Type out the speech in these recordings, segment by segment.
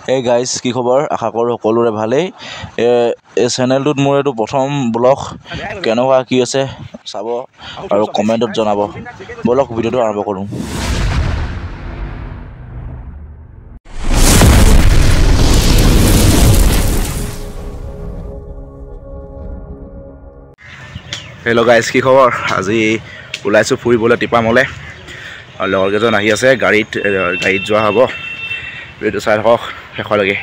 Hey guys, কি খবৰ? আশা কৰোঁ সকলোৰে ভালেই। এই চেনেলটোত মোৰ এইটো প্ৰথম ব্লগ কেনেকুৱা কি আছে চাব আৰু কমেণ্টত জনাব। বলক ভিডিঅ'টো আৰম্ভ কৰোঁ। হেল্ল' গাইজ, কি খবৰ? আজি ওলাইছোঁ ফুৰিবলৈ টিপামলৈ আৰু লগৰ কেইজন আহি আছে। গাড়ীত যোৱা হ'ব। ভিডিঅ'টো চাই থাকক শেষলৈকে।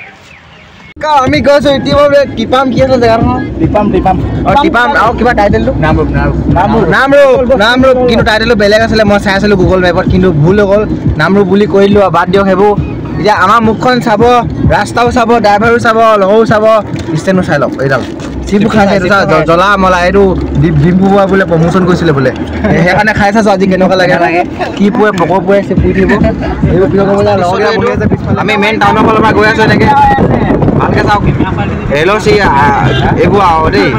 আমি গৈছো ইতিমধ্যে টিপাম কি আছে জেগাখন টিপাম আৰু কিবা টাইটেলটো নামৰূপ কিন্তু টাইটেলটো বেলেগ আছিলে। মই চাই আছিলোঁ গুগল মেপত, কিন্তু ভুল হৈ গ'ল। নামৰূপ বুলি কৈ দিলোঁ আৰু বাদ দিয়ক সেইবোৰ। এতিয়া আমাৰ মুখখন চাব, ৰাস্তাও চাব, ড্ৰাইভাৰো চাব, লগৰো চাব, ষ্টেণ্ডো চাই লওক। এইডাল চিপু খাইছে, এইটো জ্বলা মলা, এইটো ডিম্পু বোৱা বোলে প্ৰমোচন কৰিছিলে বোলে, সেইকাৰণে খাই চাইছোঁ আজি কেনেকুৱা লাগে। কি পুৰে পক পুৰে পুৰি থাকিব এইবোৰ কিয় ক'ব লগৰ বহি আছে। আমি মেইন টাউনৰ ফালৰ পৰা গৈ আছোঁ এনেকৈ, ভালকৈ চাওক। হেল্ল' চি এইবোৰ আৰু দেই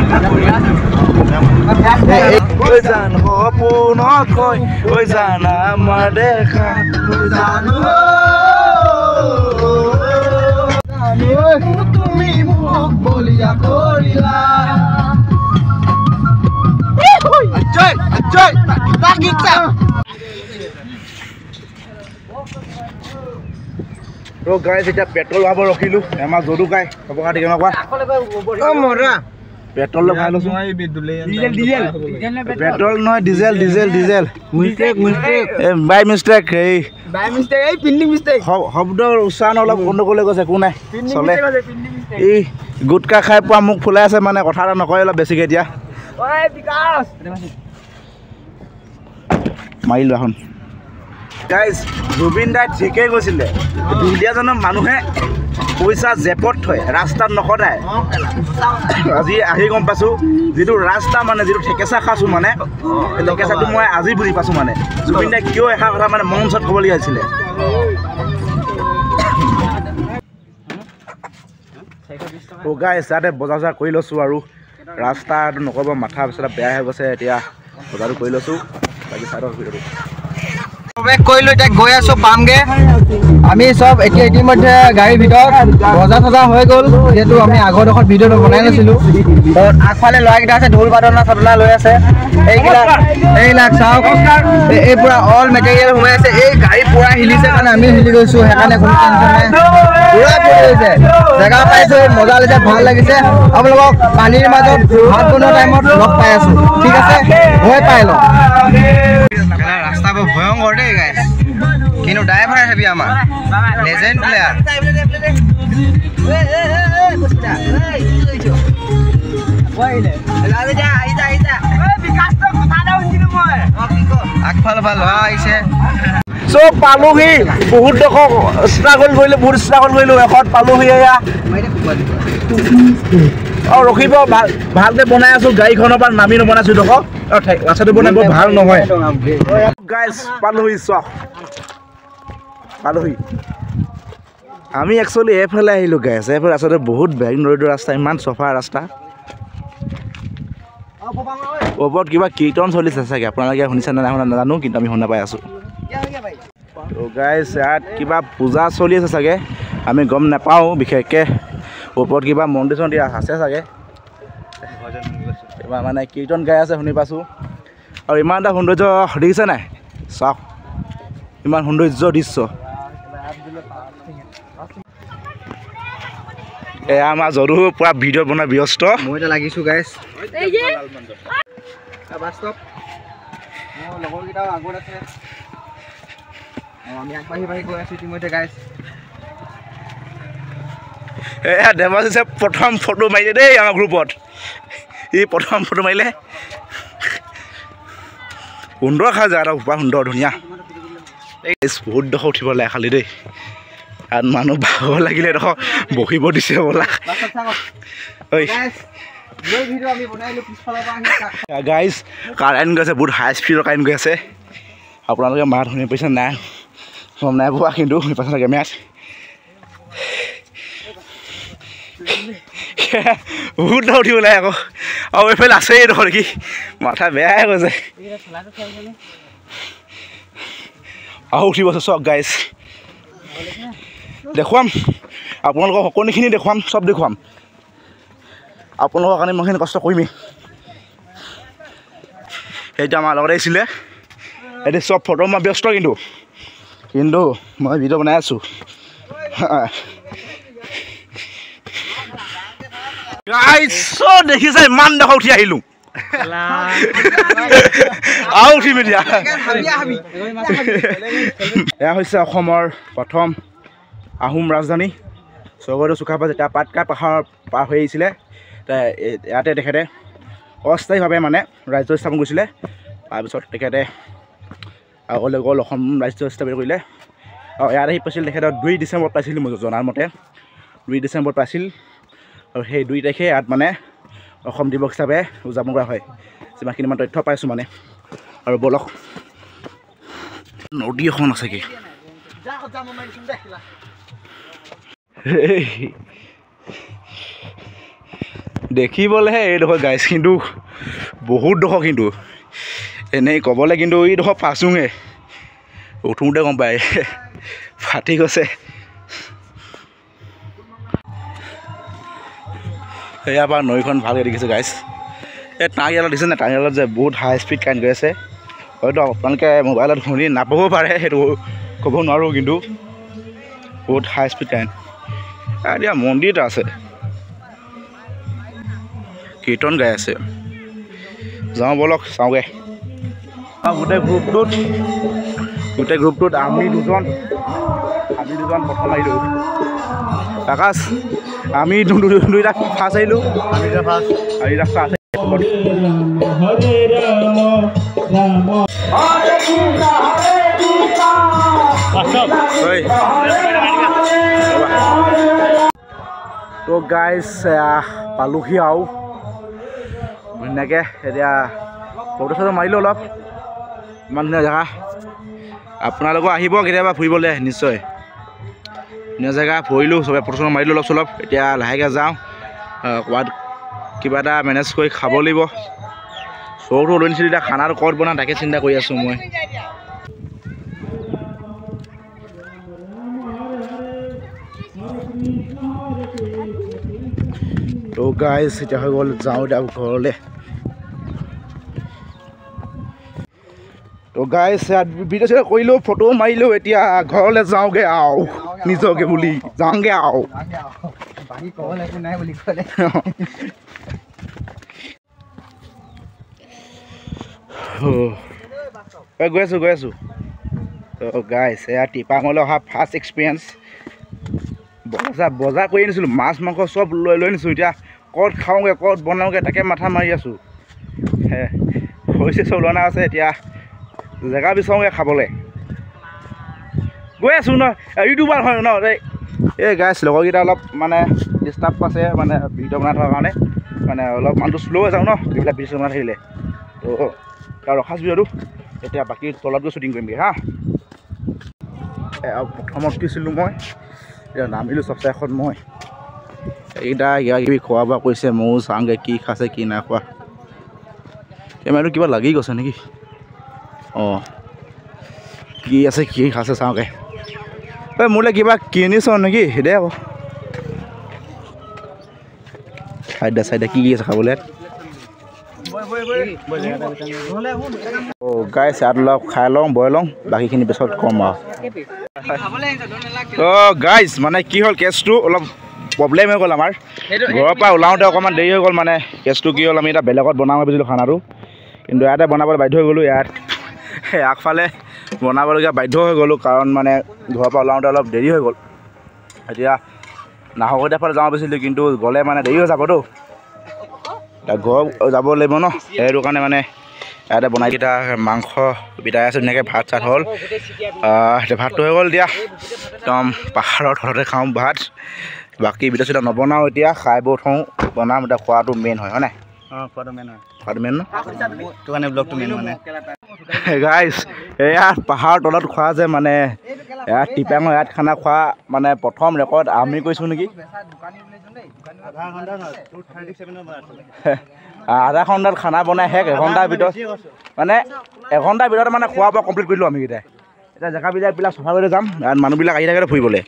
তুমি মোক বলিয়া কৰিলা। এতিয়া পেট্ৰল ভৰাব ৰখিলোঁ। আমাৰ যদু গাই খবৰ খাতি কেনেকুৱা? পেট্ৰল ভৰাই লৈছোঁ। পেট্ৰল নহয়, ডিজেল। বাই মিষ্টেক। শব্দৰ উচ্চাৰণ অলপ গণ্ডগোল হৈ গৈছে, একো নাই চলে। এই গুটকা খাই পোৱা মুখ ফুলাই আছে, মানে কথা এটা নকয় অলপ বেছিকৈ। এতিয়া মাৰিলোঁ এখন। গাইজ, জুবিন দাই ঠিকেই কৈছিলে, দুলীয়াজনৰ মানুহে পইচা জেপত থয়, ৰাস্তাত নকটায়। আজি আহি গম পাইছোঁ, যিটো ৰাস্তা মানে যিটো ঠেকেচা খাইছোঁ, মানে সেই ঠেকেচাটো মই আজি বুজি পাইছোঁ। মানে জুবিন দাই কিয় এষাৰ কথা মানে মঞ্চত ক'বলগীয়া হৈছিলে। গাইজ, তাতে বজাৰ চজাৰ কৰি লৈছোঁ আৰু ৰাস্তাটো নক'ব, মাথা পিছতে বেয়া হৈ গৈছে। এতিয়া বজাৰটো কৰি লৈছোঁ। বাকী চাইডৰ ভিডিঅ'টো কৰিলোঁ। এতিয়া গৈ আছোঁ পামগে আমি চব। এতিয়া ইতিমধ্যে গাড়ীৰ ভিতৰত বজাৰ চজাৰ হৈ গ'ল, যিহেতু আমি আগৰ ডোখৰত ভিডিঅ'টো বনাই লৈছিলোঁ। আগফালে ল'ৰাকেইটা আছে, ঢোল বাদনা চদনা লৈ আছে। এইবিলাক চাওক, এই পূৰা অল মেটেৰিয়েল সোমাই আছে। এই গাড়ী পূৰা হিলিছে কাৰণে আমিও হিলি গৈছোঁ, সেইকাৰণে কোনো টেনশ্যন নাই। পূৰা পৰি হৈছে, জেগা পাইছোঁ, মজা লাগিছে, ভাল লাগিছে। আপোনালোকক পানীৰ মাজত ভাত বনোৱা টাইমত লগ পাই আছোঁ। ঠিক আছে, গৈ পাই লওঁ। ৰাস্তাবোৰ ভয়ংকৰ দেই গাইজ, কিন্তু ড্ৰাইভাৰ হেভি আমাৰ লেজেণ্ড প্লেয়াৰ। আগফালৰ পৰা ল'ৰা আহিছে। চব পালোহি, বহুত ডোখৰ ষ্ট্ৰাগল কৰিলোঁ, এখত পালোহি। এয়া আৰু ৰখিব, ভালকৈ বনাই আছোঁ। গাড়ীখনৰ পৰা নামি নবনাইছোঁ ডোখৰ, ৰাস্তাটো বনাই বৰ ভাল নহয়। গাইজ, পালোহি, চক পালোহি। আমি একচুৱেলি এইফালে আহিলোঁ গাইজ। এইফালে আচলতে বহুত বেয়া দৰিদ্ৰ ৰাস্তা, ইমান চফা ৰাস্তা। ওপৰত কিবা কীৰ্তন চলিছে চাগে, আপোনালোকে শুনিছে নে নাই শুনা নাজানো, কিন্তু আমি শুনা পাই আছোঁ। গাইজ, ইয়াত কিবা পূজা চলি আছে চাগে, আমি গম নাপাওঁ বিশেষকৈ। ওপৰত কিবা মন্দিৰ চন্দিৰ আছে চাগে, কিবা মানে কীৰ্তন গাই আছে শুনি পাইছোঁ। আৰু ইমান এটা সৌন্দৰ্য দেখিছে নাই, চাওক ইমান সৌন্দৰ্য দৃশ্য। এয়া আমাৰ যদু পূৰা ভিডিঅ' বনাই ব্যস্ত। মই এতিয়া লাগিছোঁ গাইজ। লগৰকেইটাও আগত আছে, আমি আগবাঢ়ি গৈ আছোঁ ইতিমধ্যে গাইজ। এয়া দেৱাশিষে প্ৰথম ফটো মাৰিলে দেই আমাৰ গ্ৰুপত। ই প্ৰথম ফটো মাৰিলে। সুন্দৰ খাই জেগাটা, বৰ সুন্দৰ ধুনীয়া। বহুত ডোখৰ উঠিব লাগে খালি দেই, ইয়াত মানুহ ভাগৰ লাগিলে ডোখৰ বহিব দিছে বোলা। গাইজ, কাৰেণ্ট গৈছে, বহুত হাই স্পীডৰ কাৰেণ্ট গৈ আছে। আপোনালোকে মাত শুনি পাইছে নাই গম নাই পোৱা, কিন্তু শুনি পাইছে চাগে মেচ। বহুত দৌৰ উঠিব লাগে আকৌ, আৰু এইফালে আছেই ডোখৰ দেখি মাথা বেয়াই গৈছে। আৰু উঠিব আছে চক গাইজ, দেখুৱাম আপোনালোকক সকলোখিনি দেখুৱাম, চব দেখুৱাম। আপোনালোকৰ কাৰণে মই সেইখিনি কষ্ট কৰিমেই। সেইটো আমাৰ লগত আহিছিলে, এতিয়া চব ফটো মই ব্যস্ত কিন্তু মই ভিডিঅ' বনাই আছোঁ। চব দেখিছে, ইমান ডোখৰ উঠি আহিলোঁ আৰু উঠিম এতিয়া। এয়া হৈছে অসমৰ প্ৰথম আহোম ৰাজধানী স্বৰ্গদেউ চুকাফা যেতিয়া পাটকাই পাহাৰ পাৰ হৈ আহিছিলে, ইয়াতে তেখেতে অস্থায়ীভাৱে মানে ৰাজ্য স্থাপন কৰিছিলে। তাৰপিছত তেখেতে আগলৈ গ'ল, অসম ৰাজ্য স্থাপন কৰিলে। আৰু ইয়াত আহি পাইছিল তেখেতৰ 2 ডিচেম্বৰত পাইছিল, মই জনাৰ মতে 2 ডিচেম্বৰত পাইছিল। আৰু সেই 2 তাৰিখে ইয়াত মানে অসম দিৱস হিচাপে উদযাপন কৰা হয়, যিমানখিনি মই তথ্য পাইছোঁ মানে। আৰু বলক, নদী এখন আছে কি দেখিবলৈহে এইডোখৰ গাইজ, কিন্তু বহুত ডোখৰ, কিন্তু এনেই ক'বলৈ কিন্তু এইডোখৰ পাছোঁহে, উঠোঁতে গম পায় ফাটি গৈছে। সেয়া পৰা নৈখন ভালকৈ দেখিছোঁ গাইজ। এই টাঙিয়ালত দিছে নে, টাঙিয়ালত যে বহুত হাই স্পীড কাৰেণ্ট গৈ আছে। হয়তো আপোনালোকে মোবাইলত শুনি নাপাবও পাৰে, সেইটো ক'ব নোৱাৰোঁ, কিন্তু বহুত হাই স্পীড কাৰেণ্ট। এতিয়া মন্দিৰ এটা আছে, কীৰ্তন গাই আছে। যাওঁ বলক, চাওঁগৈ। গোটেই গ্ৰুপটোত আমি দুজন প্ৰথম আহিলোঁ। আকাশ, আমি দুইটা ফাৰ্ষ্ট আহিলোঁ। তো গাইজ পালোহি আৰু ধুনীয়াকৈ। এতিয়া ফটো চটো মাৰিলোঁ অলপ, ইমান ধুনীয়া জেগা। আপোনালোকো আহিব কেতিয়াবা ফুৰিবলৈ, নিশ্চয় ধুনীয়া জেগা। ফুৰিলোঁ, চবে ফটো চটো মাৰিলোঁ অলপ চলপ। এতিয়া লাহেকৈ যাওঁ, ক'ৰবাত কিবা এটা মেনেজ কৰি খাব লাগিব। চৌটো লৈ নিছিলোঁ, এতিয়া খানাটো ক'ত বনাওঁ তাকে চিন্তা কৰি আছোঁ মই। তো গাইজ এতিয়া হৈ গ'ল, যাওঁ এতিয়া ঘৰলৈ। তো গাইজ ভিডিঅ' চিডিঅ' কৰিলোঁ, ফটো মাৰিলোঁ, এতিয়া ঘৰলৈ যাওঁগৈ আৰু নিজকে বুলি যাওঁগৈ আৰু। গৈ আছোঁ। তো গাইজ এয়া টিপামলৈ অহা ফাৰ্ষ্ট এক্সপিৰিয়েঞ্চ। বজাৰ কৰি আনিছিলোঁ, মাছ মাংস চব লৈ আনিছোঁ। এতিয়া ক'ত খাওঁগৈ, ক'ত বনাওঁগৈ তাকে মাথা মাৰি আছোঁ। হৈছে চব লোৱা আছে, এতিয়া জেগা বিচাৰোঁগৈ খাবলৈ। গৈ আছোঁ ন, ইউটিউবাৰ হয় ন এই গাইজ। লগৰকেইটা অলপ মানে ডিষ্টাৰ্ব আছে, মানে ভিডিঅ' বনাই থকাৰ কাৰণে, মানে অলপ মানুহটো শ্ল' হৈ যাওঁ ন এইবিলাক ভিডিঅ' বনাই থাকিলে। তো তাৰ ৰখাইছোঁ ভিডিঅ'টো, এতিয়া বাকী তলত গৈ শ্বুটিং কৰিমগৈ হা। প্ৰথমত উঠিছিলোঁ মই, এতিয়া নামিলোঁ চবচে এখন মই। এইকেইটা কিবা কিবি খোৱা বোৱা কৰিছে, ময়ো চাওঁগৈ কি খাইছে কি নাই খোৱা। কেমেৰাটো কিবা লাগি গৈছে নেকি? অঁ, কি আছে কি খাইছে চাওঁগৈ। মোলৈ কিবা কিনিছ নেকি দে আকৌ। চাইডে কি আছে খাবলৈ? গাইছ ইয়াত অলপ খাই লওঁ, বই লওঁ, বাকীখিনি পিছত কম আৰু। গাইজ মানে কি হ'ল, কেছটো অলপ প্ৰব্লেম হৈ গ'ল আমাৰ। ঘৰৰ পৰা ওলাওঁতে অকণমান দেৰি হৈ গ'ল। মানে কেছটো কি হ'ল, আমি এতিয়া বেলেগত বনাব ভাবিছিলোঁ খানাটো, কিন্তু ইয়াতে বনাবলৈ বাধ্য হৈ গ'লোঁ। ইয়াত আগফালে বনাবলগীয়া বাধ্য হৈ গ'লোঁ, কাৰণ মানে ঘৰৰ পৰা ওলাওঁতে অলপ দেৰি হৈ গ'ল। এতিয়া নাহৰকটীয়া ফালে যাওঁ ভাবিছিলোঁ, কিন্তু গ'লে মানে দেৰি হৈ যাবতো, এতিয়া ঘৰ যাব লাগিব ন, সেইটো কাৰণে মানে ইয়াতে বনাই কেইটা মাংস বিটাই আছোঁ ধুনীয়াকৈ। ভাত চাত হ'ল, এতিয়া ভাতটো হৈ গ'ল। এতিয়া একদম পাহাৰৰ তলতে খাওঁ ভাত, বাকী ভিডিঅ' চিডিঅ' নবনাওঁ। এতিয়া খাই বৈ থওঁ, বনাম। এতিয়া খোৱাটো মেইন হয় নাই? খোৱাটো মেইন হয়, খোৱাটো মেইন ন, সেইটো কাৰণে ব্লগটো মেইন মানে। গাইজ এয়া পাহাৰৰ তলত খোৱা যে, মানে ইয়াত টিপাঙৰ ইয়াত খানা খোৱা মানে প্ৰথম ৰেকৰ্ড আমি কৰিছোঁ নেকি। আধা ঘণ্টাত খানা বনাই শেষ, এঘণ্টাৰ ভিতৰত মানে এঘণ্টাৰ ভিতৰত মানে খোৱা বোৱা কমপ্লিট কৰিলোঁ আমি কেইটাই। এতিয়া জেগাবিলাক চফা কৰি যাম, ইয়াত মানুহবিলাক আহি থাকে ফুৰিবলৈ।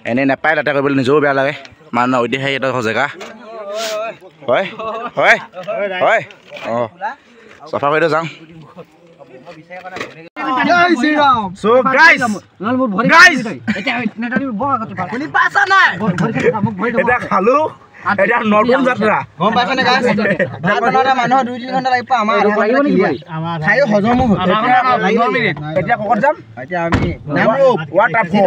এনেই নাপায় তাতে কৰিবলৈ নিজেও বেয়া লাগে মানে ঐতিহাসিক এটা জেগা হয় হয় হয় অঁ চাফা কৰি যাওঁ So guys, এটা খালো এটা নতুন যাত্ৰা গম পাইছনে গাইছ ভাত বনাওঁতে মানুহৰ 2-3 ঘণ্টা লাগিব আমাৰ খাইও হজম এতিয়া ক'ত যাম এতিয়া আমি নামৰূপ ৱাটাৰফল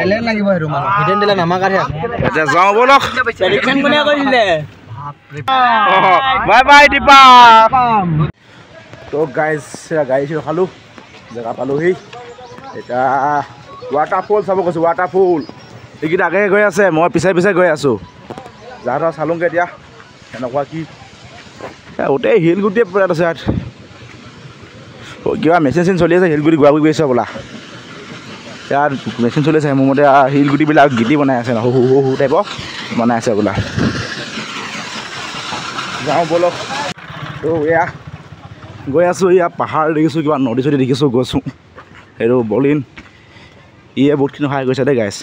এলেন লাগিব সেইটো মানুহ হিডেন দিলে নামাকাৰহে আছে এতিয়া যাওঁ বলক প্ৰেডিকচন কোনে কৰিছিলে বাই বাই দীপা তো গাইজ গাড়ী ৰখালোঁ জেগা পালোহি এতিয়া ৱাটাৰফল চাব গৈছোঁ ৱাটাৰফল এইকেইটা আগে গৈ আছে মই পিছে পিছে গৈ আছোঁ যাৰ চালোঁগৈ এতিয়া এনেকুৱা কি গোটেই শিলগুটিয়ে পূৰা আছে ইয়াত কিবা মেচিন চেচিন চলি আছে শিলগুটি গুৱা গৈ আছে বোলা ইয়াত মেচিন চলি আছে মোৰ মতে শিলগুটিবিলাক গিটি বনাই আছে সৰু সৰু সৰু টাইপৰ বনাই আছে বোলা যাওঁ বলক তো এয়া গৈ আছোঁ ইয়াত পাহাৰ দেখিছোঁ কিবা নদী চদী দেখিছোঁ গৈছোঁ সেইটো বলিন ইয়ে বহুতখিনি সহায় কৰিছে দেই গাইছ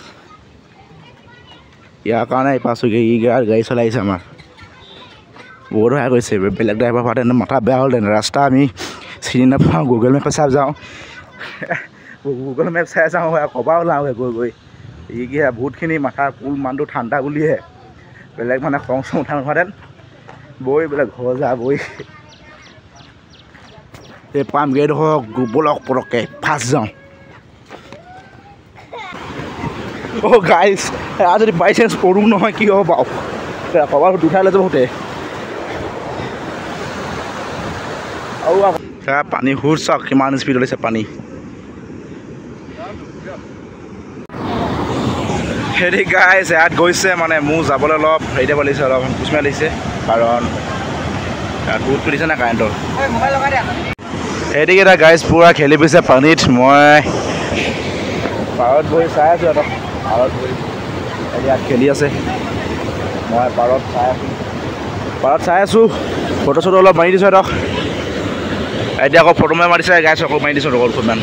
ইয়াৰ কাৰণে পাইছোঁ ই গাড়ী চলাই আহিছে আমাৰ বহুত সহায় কৰিছে বেলেগ ড্ৰাইভাৰ হোৱাতে মাথা বেয়া হ'লহেঁতেন ৰাস্তা আমি চিনি নাপাওঁ গুগল মেপে চাই যাওঁ গুগল মেপ চাই যাওঁ ক'বা ওলাওঁগৈ গৈ গৈ ই কি বহুতখিনি মাথা কুল মানুহটো ঠাণ্ডা বুলিহে বেলেগ মানে খং চং উঠা নোহোৱাহেঁতেন বৈ বোলে ঘৰ যা বৈ এই পামগৈ এইডোখৰ বলক পটককৈ ফাৰ্ষ্ট যাওঁ অ' গাইজ আৰু যদি বাই চান্স পঢ়োঁ নহয় কি হ'ব বাৰু ক'ৰবাত উঠাই লৈ যাব সোঁতে আৰু পানী সুৰ চাওক কিমান স্পীড ওলাইছে পানী হেৰি গাইজ ইয়াত গৈছে মানে মোৰ যাবলৈ অলপ হেৰি দিব লাগিছে অলপ কুচমাই লাগিছে কাৰণ ইয়াত বহুত তুলিছে না কাৰেণ্টৰ সেইকেইটা গাইজ পূৰা খেলি পিছে পানীত মই পাৰত বহি চাই আছোঁ সিহঁতক পাৰত বহি ইয়াত খেলি আছে মই পাৰত চাই আছোঁ ফটো চটো অলপ মাৰি দিছোঁ সিহঁতক এতিয়া আকৌ ফটো মাৰিছে গাইজ আকৌ মাৰি দিছোঁ লগৰ দুখনমান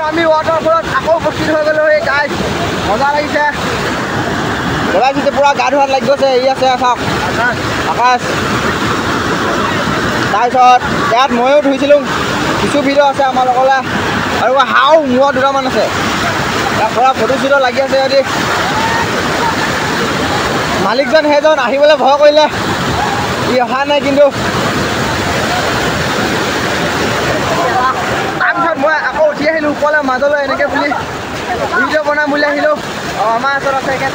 আমি ৱাটাৰফলত আকৌ উপস্থিত হৈ গ'লোঁ এই গাইজ মজা লাগিছে লগাইছে পূৰা গা ধোৱাত লাগি গৈছে এই আছে চাওক আকাশ তাৰপিছত ইয়াত ময়ো ধুইছিলোঁ কিছু ভিডিঅ' আছে আমাৰ লগলৈ আৰু হাও মূৰত দুটামান আছে ইয়াত পূৰা ফটো চটো লাগি আছে সিহঁতি মালিকজন সেইজন আহিবলৈ ভয় কৰিলে ই অহা নাই কিন্তু তাৰপিছত মই আকৌ উঠি আহিলোঁ ওপৰলৈ মাজলৈ এনেকৈ বুলি ভিডিঅ' বনাম বুলি আহিলোঁ আমাৰ ওচৰত আছে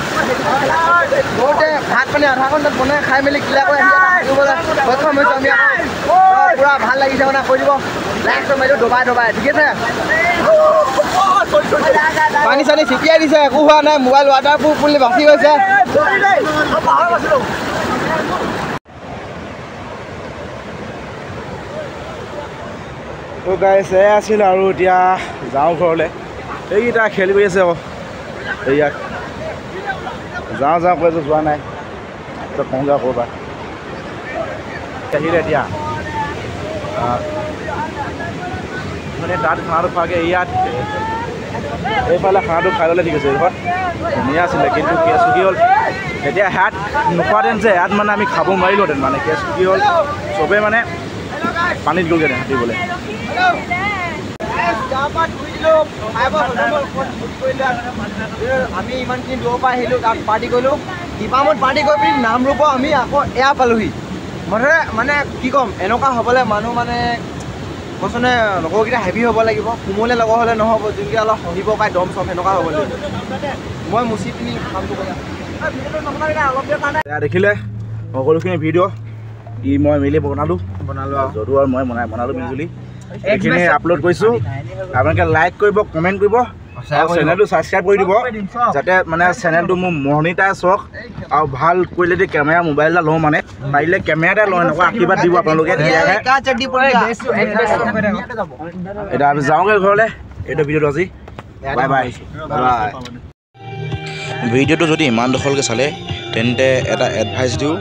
বহুতে ভাত পানী আধা ঘণ্টাত বনাই খাই মেলি ক্লিয়াৰ কৰি আহিবলৈ সক্ষম হৈছোঁ আমি পূৰা ভাল লাগিছে মানে কৈ দিব লাইকটো মাৰিলোঁ দবাই দবাই ঠিক আছে পানী চানী ছিটিয়াই দিছে একো হোৱা নাই মোবাইল ৱাটাৰপ্ৰুফ বুলি বাচি গৈছে তো গাইছ এয়া আছিল আৰু এতিয়া যাওঁ ঘৰলৈ এইকেইটা খেলি কৰি আছে আকৌ এইয়াক যাওঁ যাওঁ কৈ আছোঁ যোৱা নাই তই কওঁ যাওঁ ক'ৰবাত আহিলে এতিয়া মানে তাত খানাটো খোৱাকৈ ইয়াত এইফালে খানাটো খাই ল'লে ঠিক আছে এইডোখৰত ধুনীয়া আছিলে কিন্তু কেছটো কি হ'ল এতিয়া ইয়াত নোখোৱাহেঁতেন যে ইয়াত মানে আমি খাব নোৱাৰিলোঁহেঁতেন মানে কেছটো কি হ'ল চবেই মানে পানীত গ'লগৈ সাঁতুৰিবলৈ আমি ইমানখিনি দূৰৰ পৰা আহিলোঁ তাত পাৰ্টি কৰিলোঁ দীপামত পাৰ্টি কৰি পিনি নামৰূপৰ আমি আকৌ এয়া পালোহি মুঠতে মানে কি ক'ম এনেকুৱা হ'বলৈ মানুহ মানে কৈছনে লগৰকেইটা হেভি হ'ব লাগিব কোমলে লগৰ হ'লে নহ'ব যোনকেইটা অলপ সহিব পাৰে দম চম সেনেকুৱা হ'ব লাগিব মই মুচি পিনি কামটো কৰিম দেখিলে সকলোখিনি ভিডিঅ' মই মিলি বনালোঁ আৰু যদু আৰু মই বনালোঁ মিলি এইখিনি আপলোড কৰিছোঁ আপোনালোকে লাইক কৰিব কমেণ্ট কৰিব আৰু চেনেলটো ছাবস্ক্ৰাইব কৰি দিব যাতে মানে চেনেলটো মোৰ মনিটাইজ হওক আৰু ভাল কোৱালিটি কেমেৰা মোবাইল এটা লওঁ মানে পাৰিলে কেমেৰা এটা লওঁ এনেকুৱা আশীৰ্বাদ দিব আপোনালোকে এতিয়া আমি যাওঁগৈ ঘৰলৈ এইটো ভিডিঅ'টো আজি বাই বাই ভিডিঅ'টো যদি ইমান দখলকৈ চালে তেন্তে এটা এডভাইচ দিওঁ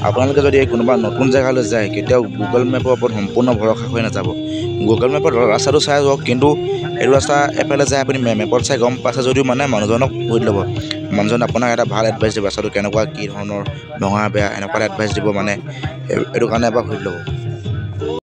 আপোনালোকে যদি কোনোবা নতুন জেগালৈ যায় কেতিয়াও গুগল মেপৰ ওপৰত সম্পূৰ্ণ ভৰসা হৈ নাযাব গুগল মেপত ৰাস্তাটো চাই যাওক কিন্তু এইটো ৰাস্তা এফালে যায় আপুনি মেপত চাই গম পাইছে যদিও মানে মানুহজনক সুধি ল'ব মানুহজন আপোনাক এটা ভাল এডভাইচ দিব ৰাস্তাটো কেনেকুৱা কি ধৰণৰ ভঙা বেয়া এনেকুৱা এডভাইচ দিব মানে এইটো কাৰণে এবাৰ সুধি ল'ব